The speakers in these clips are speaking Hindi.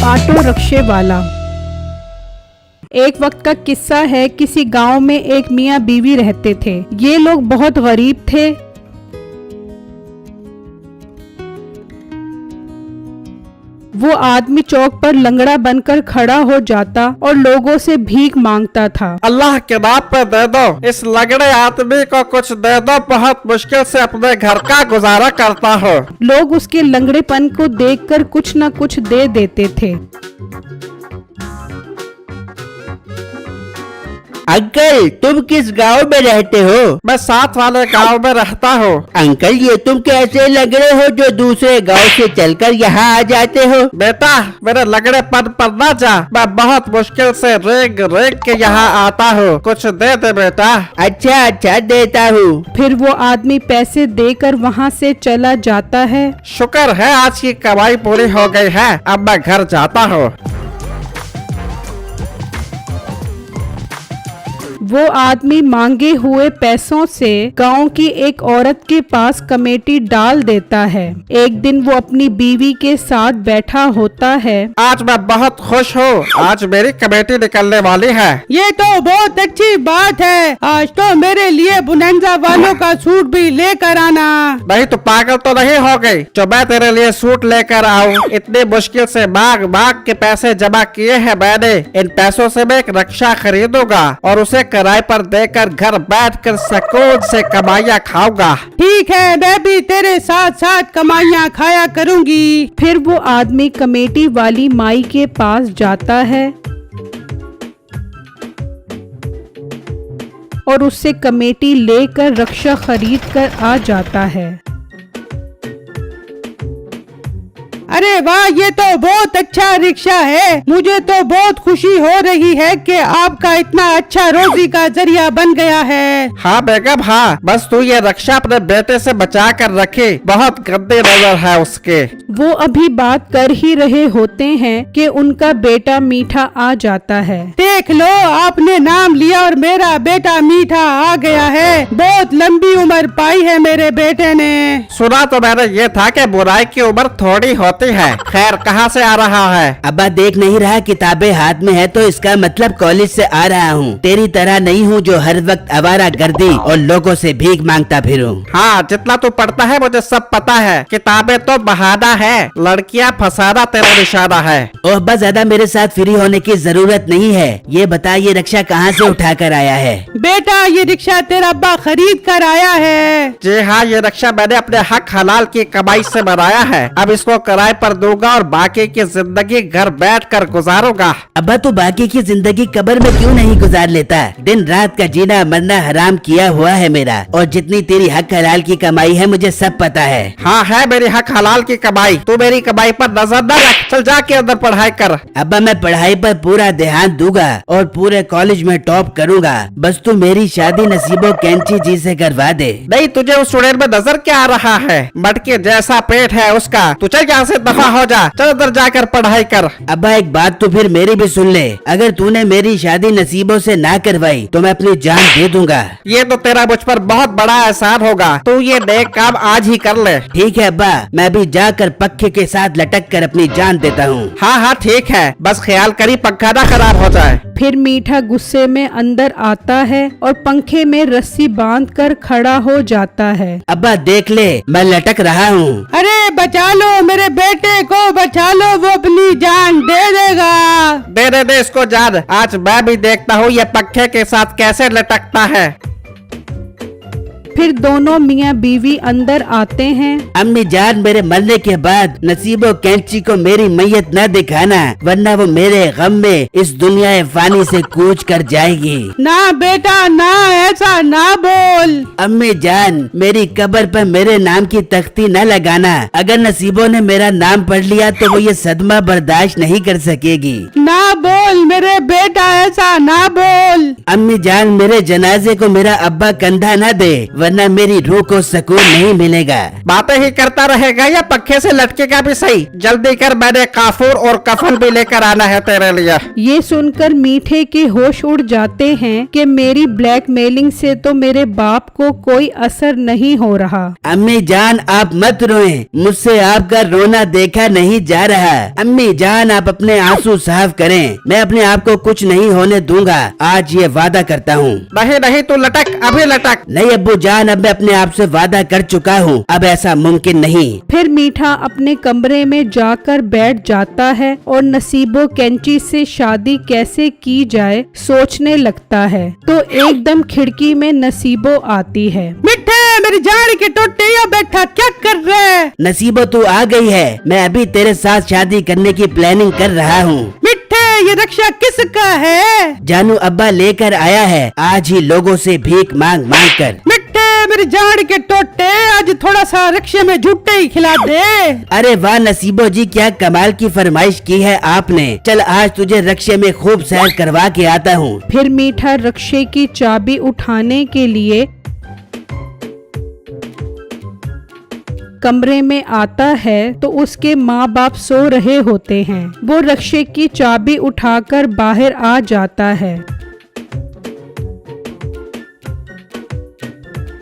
ऑटो रिक्शे वाला। एक वक्त का किस्सा है। किसी गांव में एक मियाँ बीवी रहते थे। ये लोग बहुत गरीब थे। वो आदमी चौक पर लंगड़ा बनकर खड़ा हो जाता और लोगों से भीख मांगता था। अल्लाह के नाम पे दे दो, इस लंगड़े आदमी को कुछ दे दो, बहुत मुश्किल से अपने घर का गुजारा करता हो। लोग उसके लंगड़ेपन को देखकर कुछ न कुछ दे देते थे। अंकल, तुम किस गांव में रहते हो? मैं साथ वाले गांव में रहता हूँ। अंकल, ये तुम कैसे लंगड़े हो जो दूसरे गांव से चलकर यहाँ आ जाते हो? बेटा, मेरे लंगड़ेपन पर न जा, मैं बहुत मुश्किल से रेंग रेंग के यहाँ आता हूँ, कुछ दे दे बेटा। अच्छा देता हूँ। फिर वो आदमी पैसे देकर वहाँ से चला जाता है। शुक्र है आज की कमाई पूरी हो गई है, अब मैं घर जाता हूँ। वो आदमी मांगे हुए पैसों से गांव की एक औरत के पास कमेटी डाल देता है। एक दिन वो अपनी बीवी के साथ बैठा होता है। आज मैं बहुत खुश हूँ, आज मेरी कमेटी निकलने वाली है। ये तो बहुत अच्छी बात है। आज तो मेरे लिए बुनंजा वालों का सूट भी लेकर आना। नहीं तो पागल तो नहीं हो गई जो मैं तेरे लिए सूट लेकर आऊँ? इतनी मुश्किल से मांग मांग के पैसे जमा किए हैं मैंने। इन पैसों से मैं एक रक्षा खरीदूंगा और उसे किराए पर देकर घर बैठकर सुकून से कमाइयाँ खाऊंगा। ठीक है, मैं भी तेरे साथ साथ कमाइयाँ खाया करूँगी। फिर वो आदमी कमेटी वाली माई के पास जाता है और उससे कमेटी लेकर रक्षा खरीद कर आ जाता है। अरे वाह, ये तो बहुत अच्छा रिक्शा है। मुझे तो बहुत खुशी हो रही है कि आपका इतना अच्छा रोजी का जरिया बन गया है। हाँ बेगम, हाँ, बस तू ये रक्षा अपने बेटे से बचा कर रखे, बहुत गंदी नजर है उसके। वो अभी बात कर ही रहे होते हैं कि उनका बेटा मीठा आ जाता है। देख लो, आपने नाम लिया और मेरा बेटा मीठा आ गया है। बहुत लंबी उम्र पाई है मेरे बेटे ने। सुना तो मैंने ये था कि बुराई की उम्र थोड़ी होती है। खैर, कहाँ से आ रहा है? अब्बा देख नहीं रहा किताबें हाथ में है तो इसका मतलब कॉलेज से आ रहा हूँ। तेरी तरह नहीं हूँ जो हर वक्त आवारा गर्दी और लोगों से भीख मांगता फिरूं। हाँ, जितना तू पढ़ता है मुझे सब पता है। किताबें तो बहाना है, लड़कियाँ फंसाना तेरा निशाना है। ओह अब्बा, ज्यादा मेरे साथ फ्री होने की जरूरत नहीं है। ये बता, ये रिक्शा कहाँ से उठा कर आया है? बेटा, ये रिक्शा तेरा अब्बा खरीद कर आया है। जी हाँ, ये रिक्शा मैंने अपने हक हलाल की कमाई से बनाया है। अब इसको किराए पर दूंगा और बाकी की जिंदगी घर बैठकर गुजारूंगा। अब्बा, तू बाकी की जिंदगी कब्र में क्यों नहीं गुजार लेता? दिन रात का जीना मरना हराम किया हुआ है मेरा, और जितनी तेरी हक हलाल की कमाई है मुझे सब पता है। हाँ, है मेरी हक हलाल की कमाई। तू मेरी कमाई पर नजर न रख, चल जाके अंदर पढ़ाई कर। अब्बा, मैं पढ़ाई पर पूरा ध्यान दूंगा और पूरे कॉलेज में टॉप करूंगा। बस तू मेरी शादी नसीबो कैंची जी से करवा दे। नहीं, तुझे उस स्टूडेंट में नजर क्या आ रहा है? मटके जैसा पेट है उसका। तू चल यहाँ से दफा हो जा, चल अंदर जाकर पढ़ाई कर। अब्बा, एक बात तो फिर मेरी भी सुन ले। अगर तूने मेरी शादी नसीबों से ना करवाई तो मैं अपनी जान दे दूंगा। ये तो तेरा मुझ पर बहुत बड़ा एहसान होगा। तू ये नेक काम आज ही कर ले। ठीक है अब्बा, मैं भी जाकर पक्के के साथ लटक कर अपनी जान देता हूँ। हाँ हाँ ठीक है, बस ख्याल करी पंखा ना खराब हो जाए। फिर मीठा गुस्से में अंदर आता है और पंखे में रस्सी बांधकर खड़ा हो जाता है। अब्बा देख ले, मैं लटक रहा हूँ। अरे बचा लो, मेरे बेटे को बचा लो, वो अपनी जान दे देगा। दे इसको जान। आज मैं भी देखता हूँ ये पंखे के साथ कैसे लटकता है। फिर दोनों मियाँ बीवी अंदर आते हैं। अम्मी जान, मेरे मरने के बाद नसीबो कैंची को मेरी मैयत न दिखाना, वरना वो मेरे गम में इस दुनिया फानी से कूच कर जाएगी। ना बेटा ना, ऐसा ना बोल। अम्मी जान, मेरी कब्र पर मेरे नाम की तख्ती न लगाना। अगर नसीबों ने मेरा नाम पढ़ लिया तो वो ये सदमा बर्दाश्त नहीं कर सकेगी। ना बोल मेरे बेटा, ऐसा ना बोल। अम्मी जान, मेरे जनाजे को मेरा अब्बा कंधा न दे, वरना मेरी रूह को सुकून नहीं मिलेगा। बातें ही करता रहेगा या पक्के से लटकेगा भी सही। जल्दी कर, मैंने काफूर और कफन भी लेकर आना है तेरे लिए। ये सुनकर मीठे के होश उड़ जाते हैं कि मेरी ब्लैकमेलिंग से तो मेरे बाप को कोई असर नहीं हो रहा। अम्मी जान आप मत रोएं, मुझसे आपका रोना देखा नहीं जा रहा। अम्मी जान आप अपने आंसू साफ करें, मैं अपने आप को कुछ नहीं होने दूंगा, आज ये वादा करता हूँ। नहीं नहीं, तू लटक, अभी लटक। नहीं अब्बू जान, अब मैं अपने आप से वादा कर चुका हूँ, अब ऐसा मुमकिन नहीं। फिर मीठा अपने कमरे में जाकर बैठ जाता है और नसीबो कैंची से शादी कैसे की जाए सोचने लगता है। तो एकदम खिड़की में नसीबो आती है। मिठे, मेरी जान के टोटे, यहाँ बैठा क्या कर रहा है? नसीबो तू आ गई है, मैं अभी तेरे साथ शादी करने की प्लानिंग कर रहा हूँ। मिठे, ये रक्षा किसका है? जानू अब्बा लेकर आया है, आज ही लोगों से भीख मांग मांग कर। मिठे, मेरी जान के टोटे, आज थोड़ा सा रक्षे में झूठे ही खिला दे। अरे वाह नसीबो जी, क्या कमाल की फरमाइश की है आपने। चल आज तुझे रक्षे में खूब सैर करवा के आता हूँ। फिर मीठा रक्षे की चाबी उठाने के लिए कमरे में आता है तो उसके माँ बाप सो रहे होते हैं। वो रक्षे की चाबी उठाकर बाहर आ जाता है।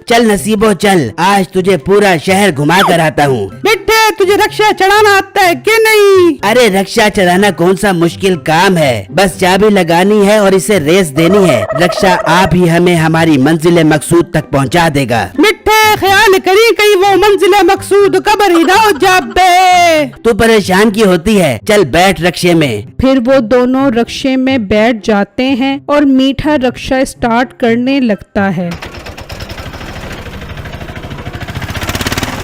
चल नसीबो चल, आज तुझे पूरा शहर घुमा कर आता हूँ। मिठे, तुझे रक्षा चढ़ाना आता है कि नहीं? अरे रक्षा चलाना कौन सा मुश्किल काम है, बस चाबी लगानी है और इसे रेस देनी है। रक्षा आप ही हमें हमारी मंजिल मकसूद तक पहुँचा देगा। मिठे, ख्याल करी कहीं वो मंजिल मकसूद कब्र ही ना हो जाए। तू परेशान की होती है, चल बैठ रक्षे में। फिर वो दोनों रक्षे में बैठ जाते हैं और मीठा रक्षा स्टार्ट करने लगता है।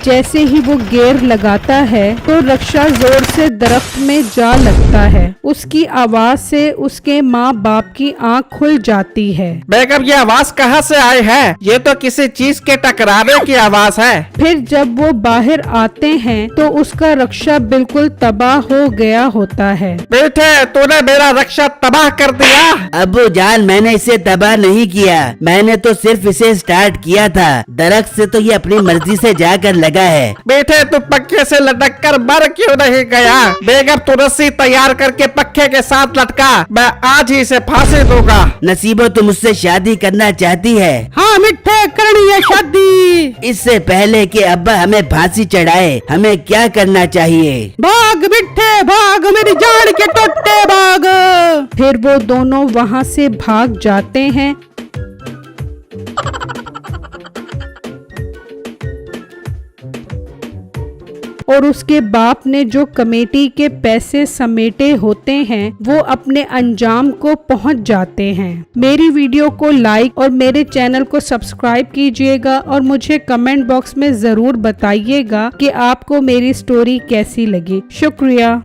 जैसे ही वो गियर लगाता है तो रक्षा जोर से दरख्त में जा लगता है। उसकी आवाज से उसके माँ बाप की आंख खुल जाती है। बेगम, ये आवाज कहाँ से आई है? ये तो किसी चीज के टकराने की आवाज है। फिर जब वो बाहर आते हैं तो उसका रक्षा बिल्कुल तबाह हो गया होता है। बेटे, तूने मेरा रक्षा तबाह कर दिया। अब्बू जान, मैंने इसे तबाह नहीं किया, मैंने तो सिर्फ इसे स्टार्ट किया था। दरख्त से तो ये अपनी मर्जी से जाकर लगा है। बेटे, तू पक्के से लटक कर मर क्यों नहीं गया? बेगम, तू रस्सी तैयार करके पक्के के साथ लटका, मैं आज ही इसे फांसी दूंगा। नसीबो तू मुझसे शादी करना चाहती है? हाँ मिठे, करनी है शादी। इससे पहले कि अब्बा हमें फांसी चढ़ाए हमें क्या करना चाहिए? भाग मिठे भाग, मेरी जान के टोटे भाग। फिर वो दोनों वहाँ से भाग जाते हैं। और उसके बाप ने जो कमेटी के पैसे समेटे होते हैं वो अपने अंजाम को पहुंच जाते हैं। मेरी वीडियो को लाइक और मेरे चैनल को सब्सक्राइब कीजिएगा और मुझे कमेंट बॉक्स में जरूर बताइएगा कि आपको मेरी स्टोरी कैसी लगी। शुक्रिया।